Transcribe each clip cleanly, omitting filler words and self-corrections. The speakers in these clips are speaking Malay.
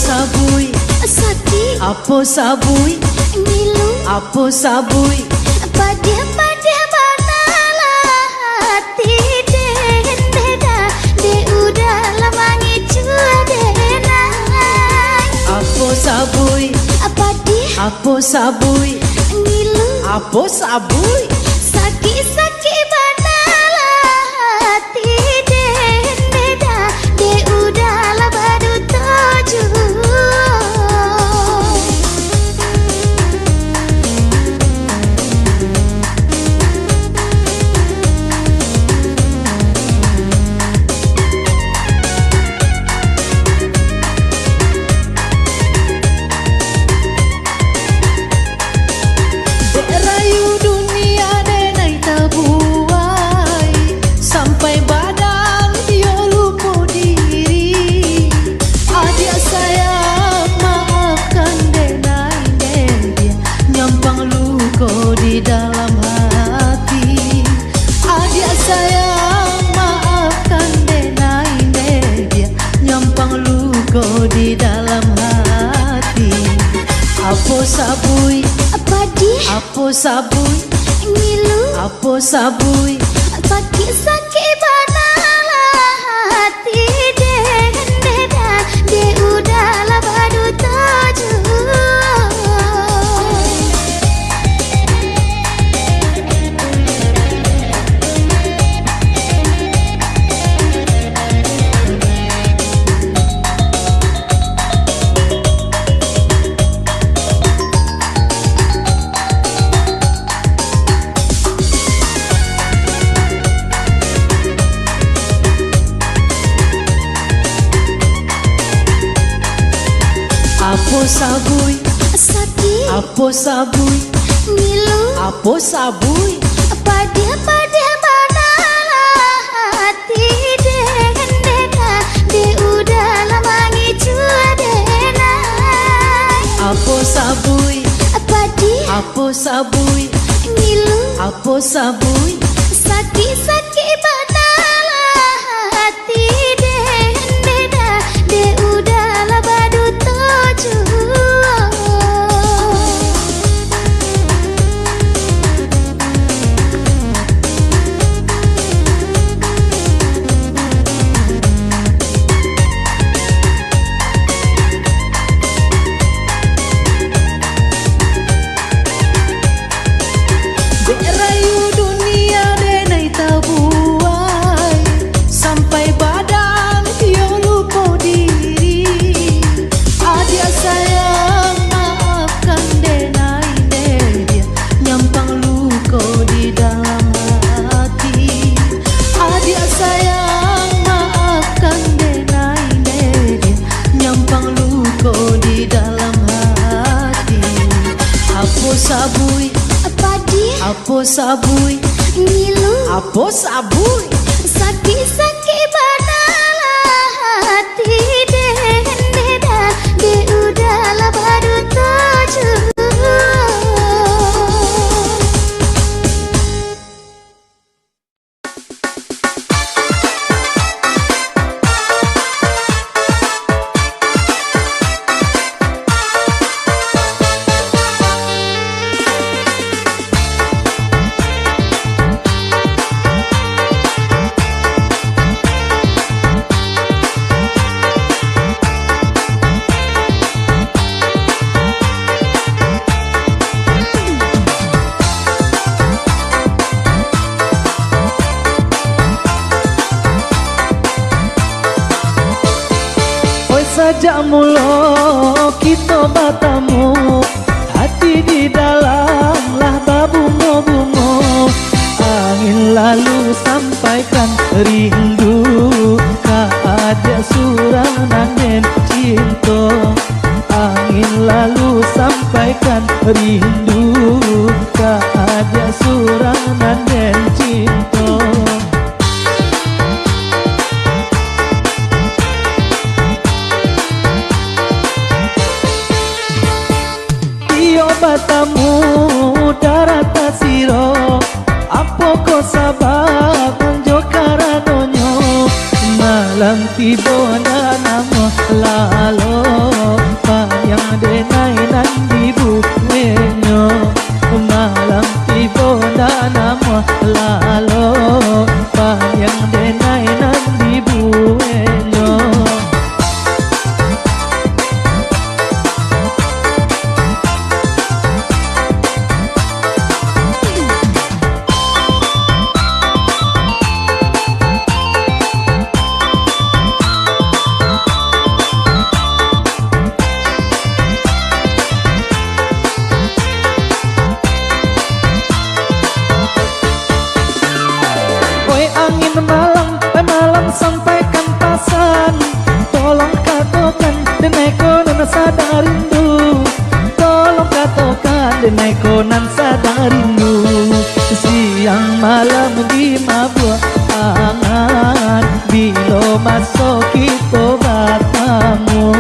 sabui sakit apa sabui ngilu apa sabui pada banalah hati denda de udah lama ngicua denai apa sabui apa dia apa sabui ngilu apa sabui sakit banalah hati denda de udah lama dutoju di dalam hati. Adik sayang maafkan denai dia nyampang luka di dalam hati. Apa sabui apa dia apa sabui ngilu apa sabui sakit banalah hati denda de udah lama dutoju apa sabui sakit apa sabui ngilu apa sabui pada banalah hati denda de udah lama ngicua denai apa sabui apa dia apa sabui ngilu apa sabui sakit banalah hati denda de udah lama dutoju rayu dunia denai tabuai sampai badan yo lupa diri. Adik sayang maafkan denai dia nyampang luka di dalam hati. Adik sayang maafkan denai dia nyampang luka di dalam hati. Apa sabui apa dia apa sabui ngilu apa sabui sakit banalah hati denda de udah lama dutoju saja mulo kita batamu hati di dalam lah babungo-bungo angin lalu sampaikan rindu ada surangan cinta angin lalu sampaikan rindu ada surangan cinta. Batamu darata siro apa ko sabab anjo karadonyo malam tiba dan nama lalo yang denai nan dibuenyo malam tiba dan nama lalo yang denai nan dibuenyo sampaikan pesan, tolong katakan deneko nan sadar rindu, tolong katakan deneko nan sadar rindu. Siang malam di mabuk angan, bila masuk kita bertemu.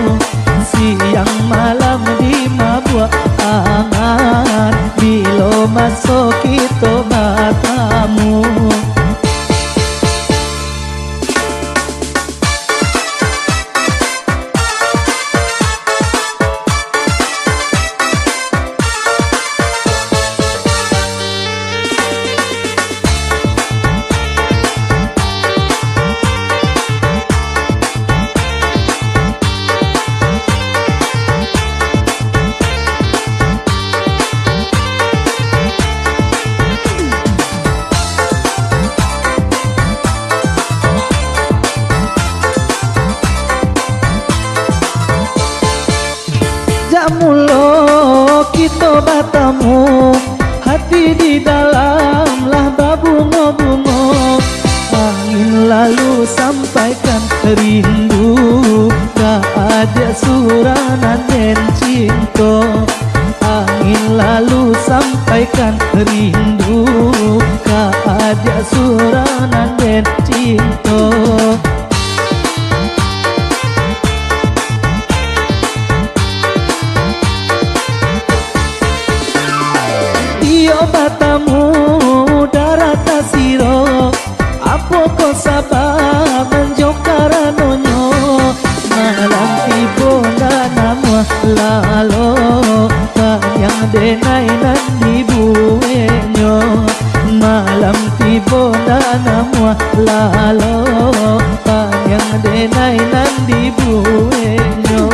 Siang malam di mabuk angan, bila masuk kita bertemu. Mulo kita bertemu, hati di dalam lah berbunga-bunga. Angin lalu sampaikan rindu, tak ada suranan dan cinta. Angin lalu sampaikan rindu, tak ada suranan dan cinta. Batamu darata siro, apa kau sabar menjokara nonyo. Malam tiba dan nama lalo, yang denai nan dibuenyo. Malam tiba dan nama lalo, yang denai nan dibuenyo.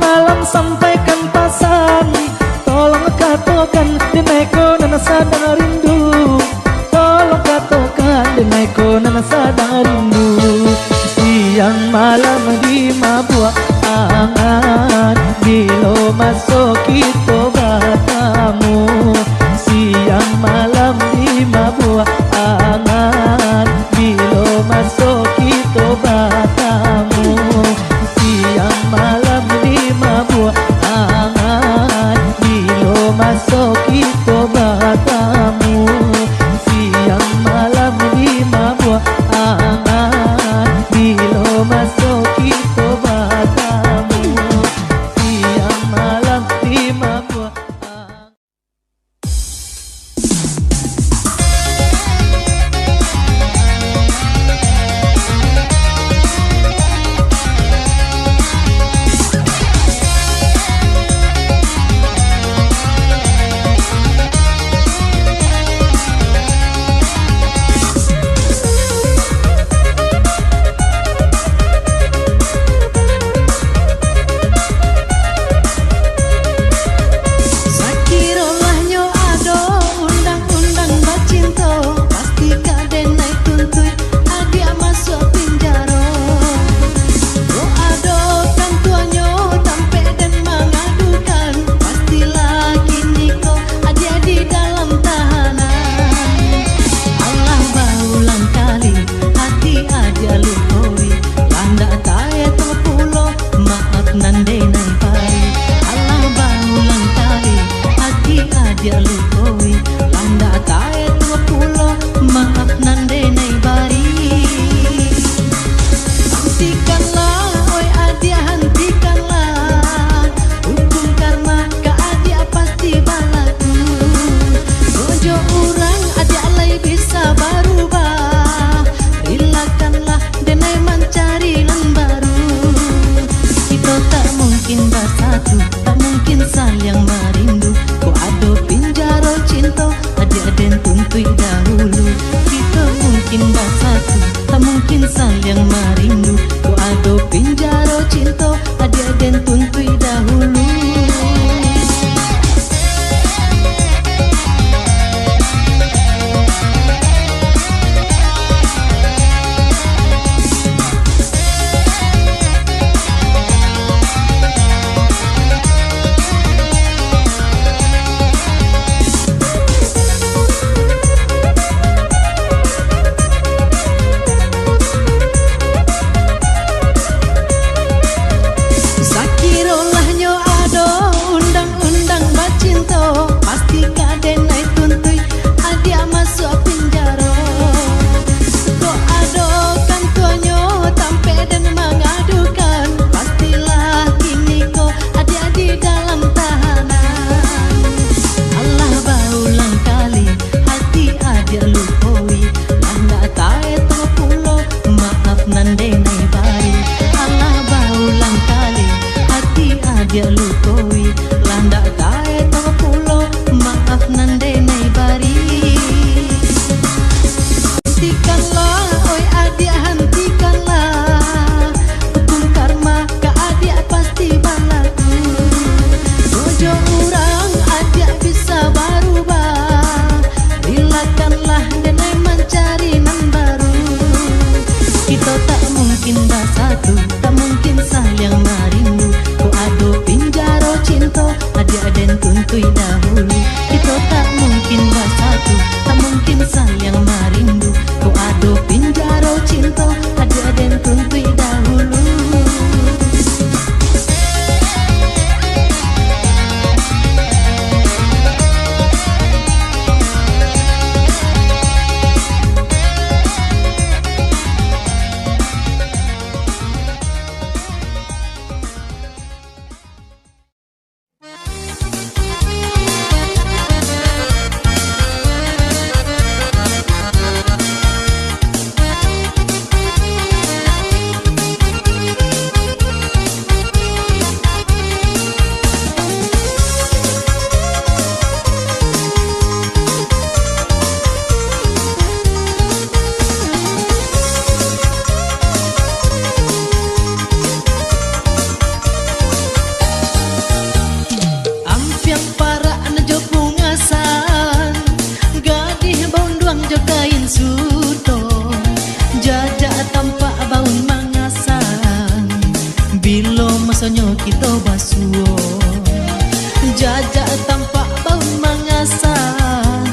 Malam sampaikan pesan, tolong katakan deneko nan sadar rindu, tolong katakan deneko nan sadar rindu. Siang malam di mabuk angan, bila masuk kita bertemu. Siang malam di mabuk angan, bila masuk kita bertemu. Siang malam di mabuk angan, bila masuk kita bertemu. Siang malam di mabuk angan, bila masuk kita bertemu. Siang malam di mabuk angan. adia lukoi landa tae tua pulo maaf nande nei bari. Hentikanlah oi adia hentikanlah, hukum karma ka adia pasti balaku. Ojo urang adia lay bisa barubah, relakanlah denai mencari lan baru. Kita tak mungkin bersatu, tak mungkin saling merindu. Ko ado pinjaro cinta, adik-adik tuntui dahulu. Kita mungkin bersatu, tak mungkin saling merindu. Ko ado pinjaro cinta, adik-adik tuntui dahulu. Dia lukoi landa tae tong pulo maaf nande nei bari. Hentikanlah oi adia hentikanlah, hukum karma ka adia pasti balaku. Ojo urang adia bisa barubah, relakanlah denai mencari nan baru. Kita tak mungkin bersatu, tak mungkin saling merindu. Ko ado pinjaro cinta, adik-adik tuntui dahulu. Kita tak mungkin bersatu, tak mungkin saling merindu. Ko ado pinjaro cinta, adik-adik tuntui dahulu. Masonyo kita basuo jajak tampak baun mangasan,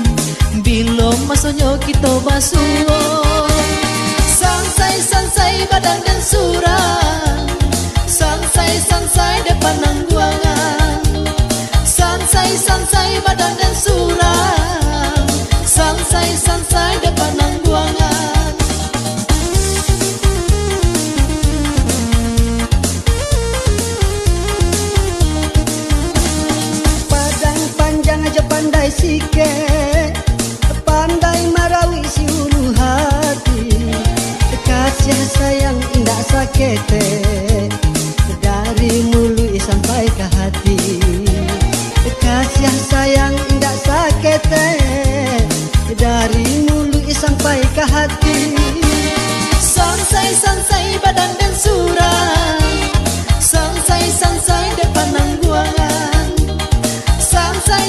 bilo masonyo kita basuo. Sansai badan dan surang, sansai depan nangguangan. Sansai badan dan surang, sansai depan nangguangan. Pandai sike, pandai marawi si ulu hati. Kasih sayang indah sakete, dari mulut sampai ke hati. Kasih sayang indah sakete, dari mulut sampai ke hati. Sansai badan dan surang, sansai depan nangguangan.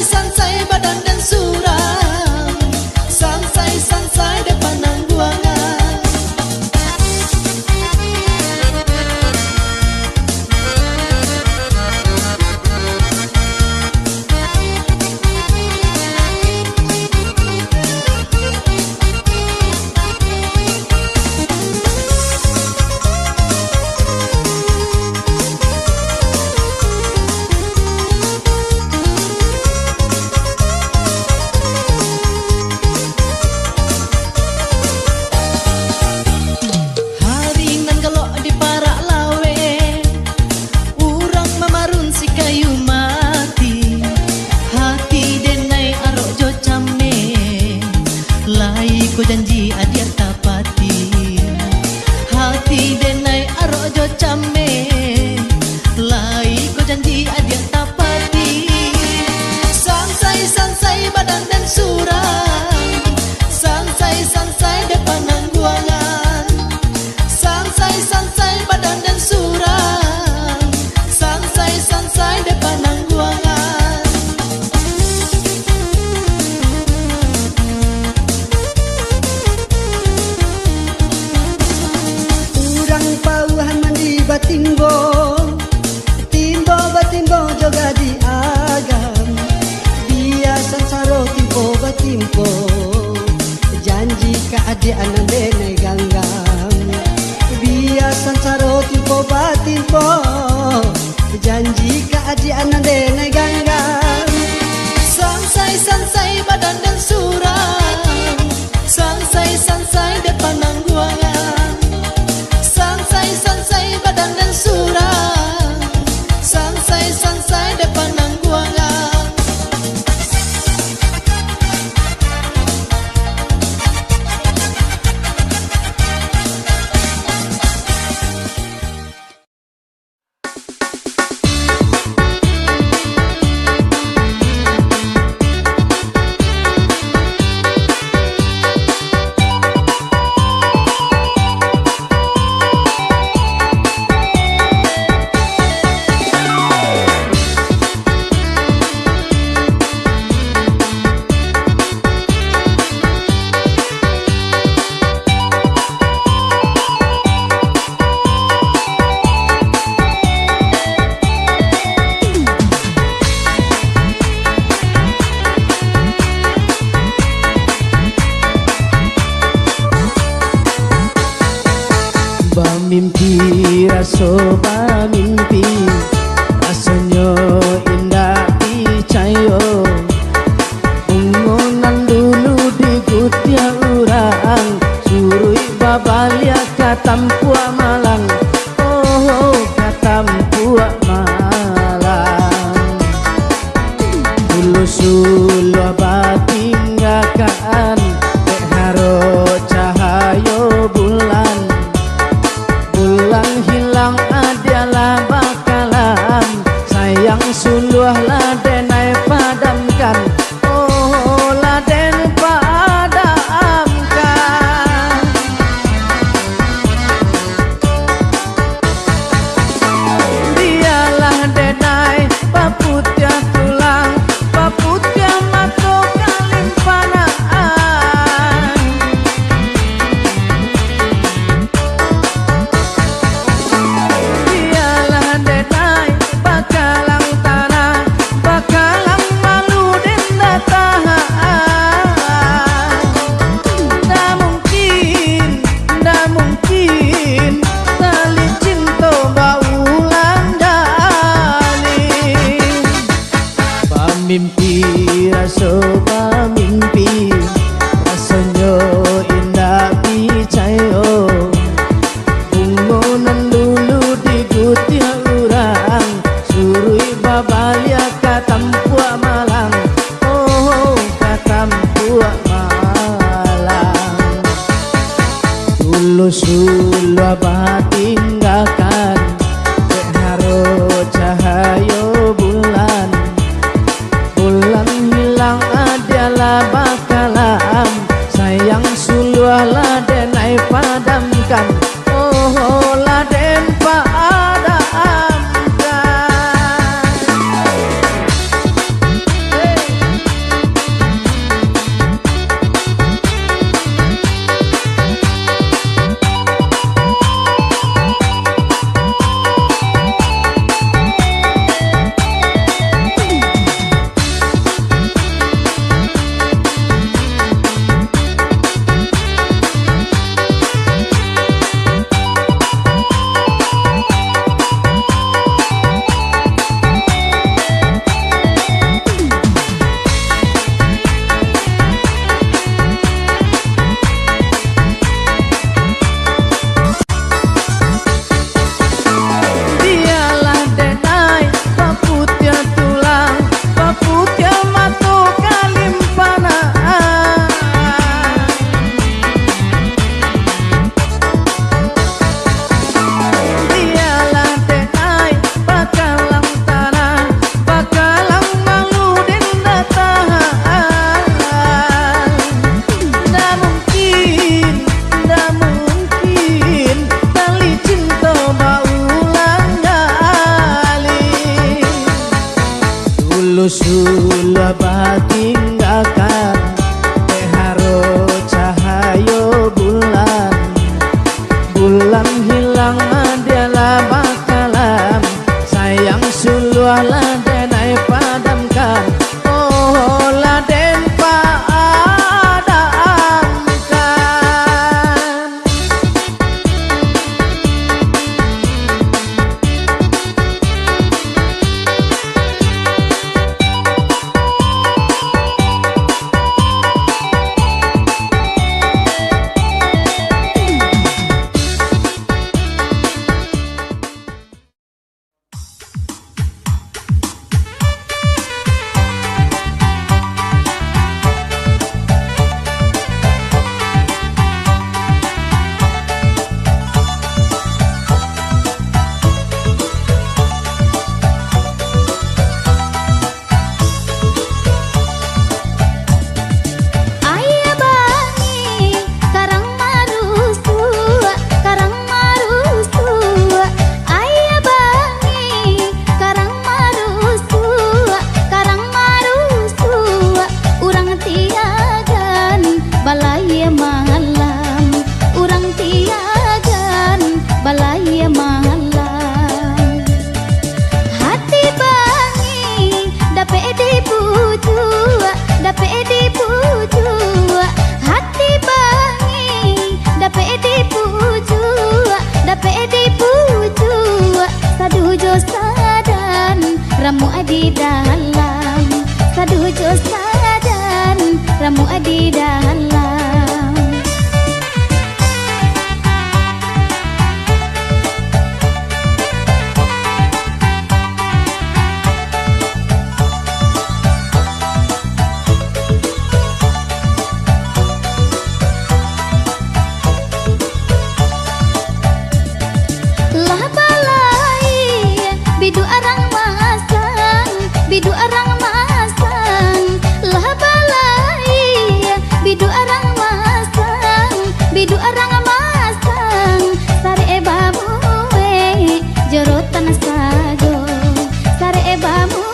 Sansai badan dan surang, sansai depan nangguangan. timpo janji ka adi anande nai ganggam biasan caro timpo batimpo janji ka adi anande nai ganggam Sansai badan dan surang, sansai depan nangguangan. Sansai badan dan surang, sansai depan nangguangan. Mimpi raso mimpi rasanya indah dicayo ungunan dulu di kutia urang surui babalia katampua malang oh katampua malang sulu batinggakan haro cahayo bulan hilang adalah bakalan sayang suluh ladenai padamkan oh laden padamkan dialah denai paputya tulang paputya mato kalimpanaan mimpi rasoba mimpi rasanya indah dicayo bungonan dulu di kutia urang surui babalia katampua malang oh katampua malang dulu sulu batinggakan haro cahayo bulan hilang adalah bakalan sayang suluh ladenai padamkan oh laden padamkan sulu batinggakan haro cahayo bulan hilang adalah bakalan sayang suluh ladenai padamkan oh laden padamkan ramu di dalam. Lah balai bidu arang masang, bidu arang masang. Lah balai bidu arang masang, bidu arang masang. Sare babu jorotan sago, sare babu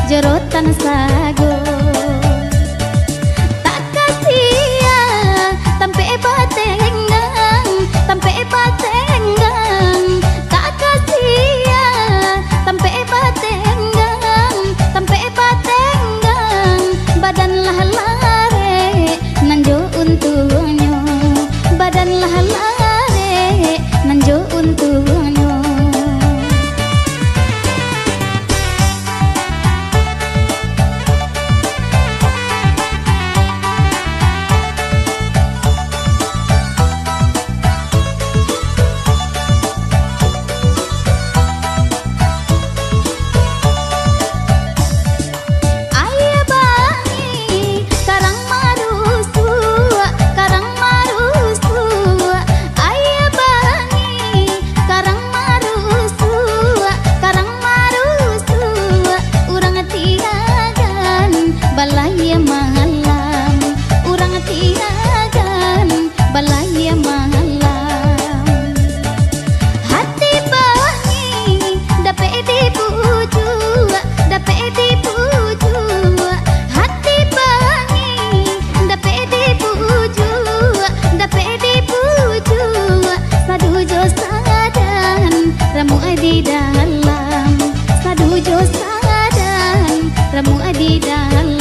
jorotan sago. Tak kasia tampe batenggang, tampe batenggang. Tak kasia tampe batenggang, tampe batenggang. Badan lah lare nanjo untungnya, badan lah lare nanjo untungnya. Ayah bani karang marusu, karang marusu. Ayah bani karang marusu, karang marusu. Urang tiagan balai malam, urang tiagan balai malam. Hati bani dapat dipuju, dapat dipuju. Hati bani dapat dipuju, dapat dipuju. Sadujo sadan ramu di dalam, sadujo sadan ramu di dalam.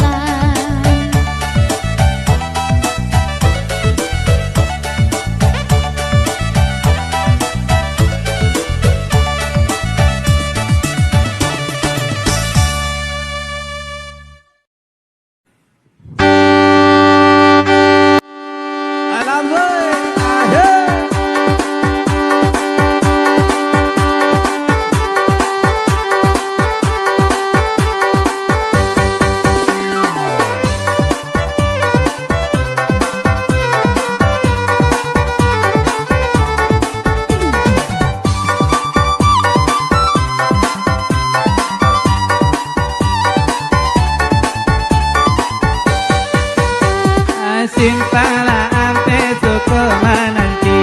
Simpala ante suku menanti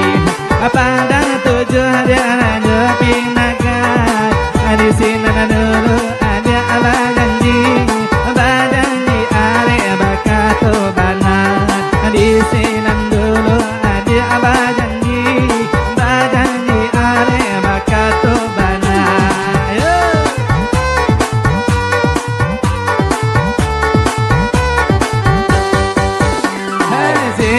pandang tujuh dia nanya pinakan di sini dulu ada apa janji badan di area bakatu banan di sini dulu ada apa janji badan di area bakatu banan. Hey,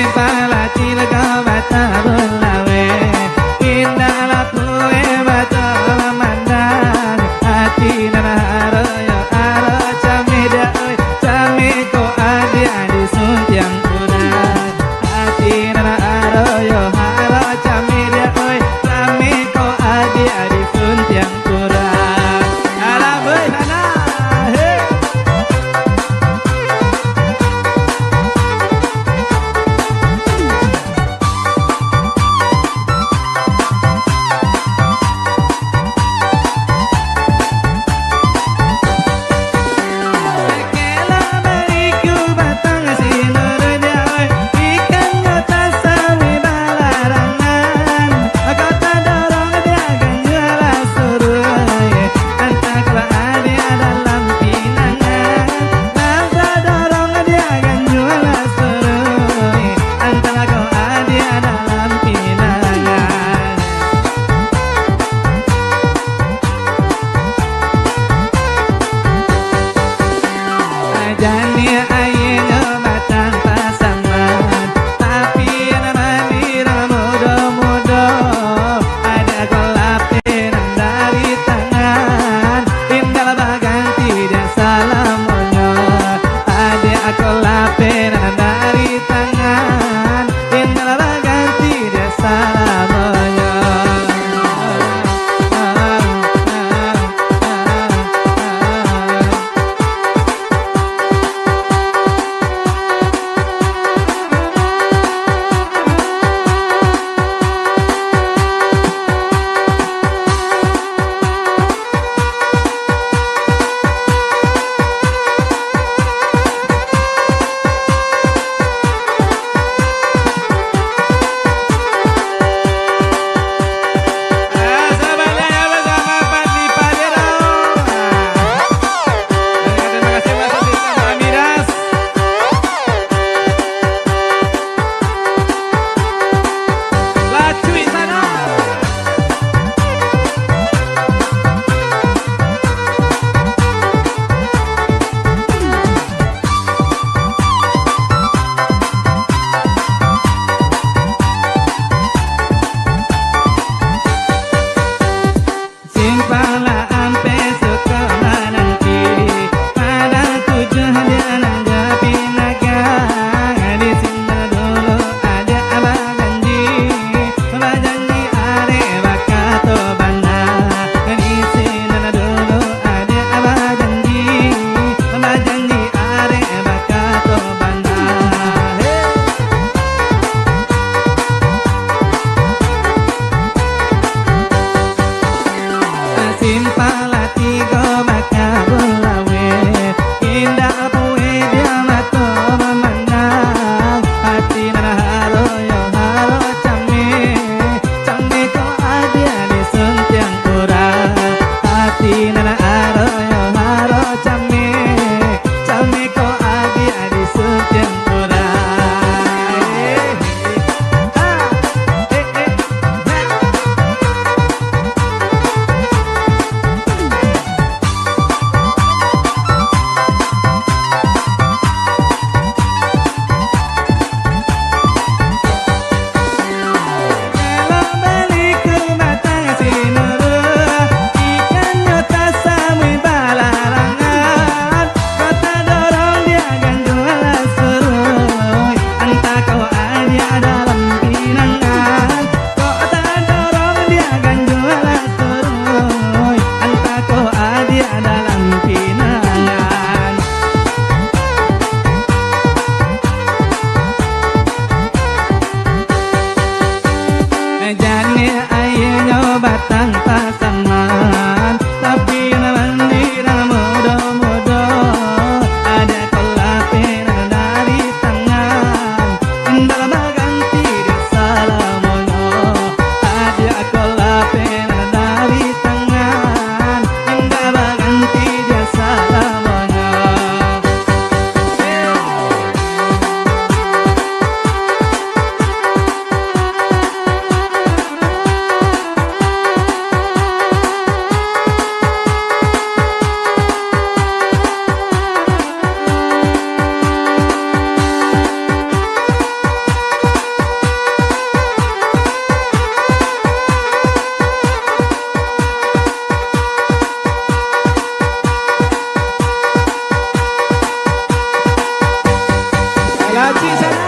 Haji sana.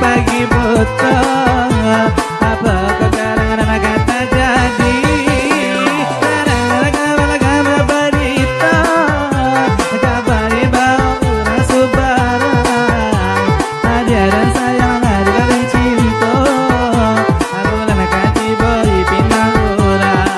Pagi buta apa kegarangan anak kata jadi kabar berita kabar bawa orang subarang ada dan sayang ada dan cinta aku lana kati beri pinang orang.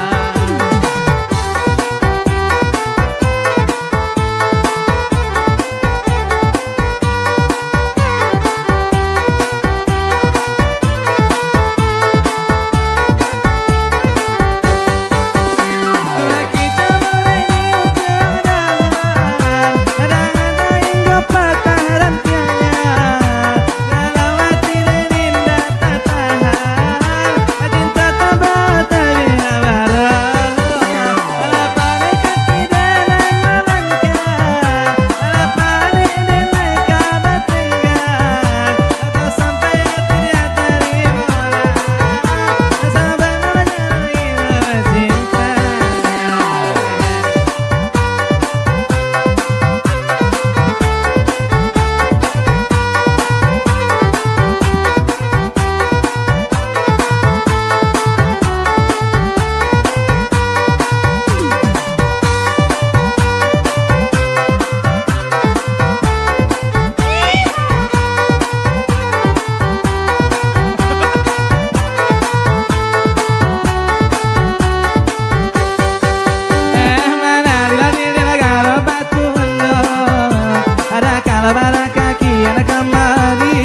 Bara kaki anak kemari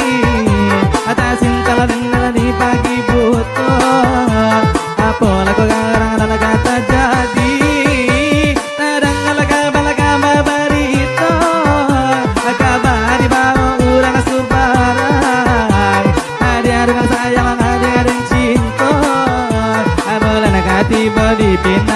atas cinta dan di pagi buta apa laku garang anak kata jadi nadang kabar berita kabar bawa orang subarang ada dengan sayang ada dengan cinta apa anak hati bodi pin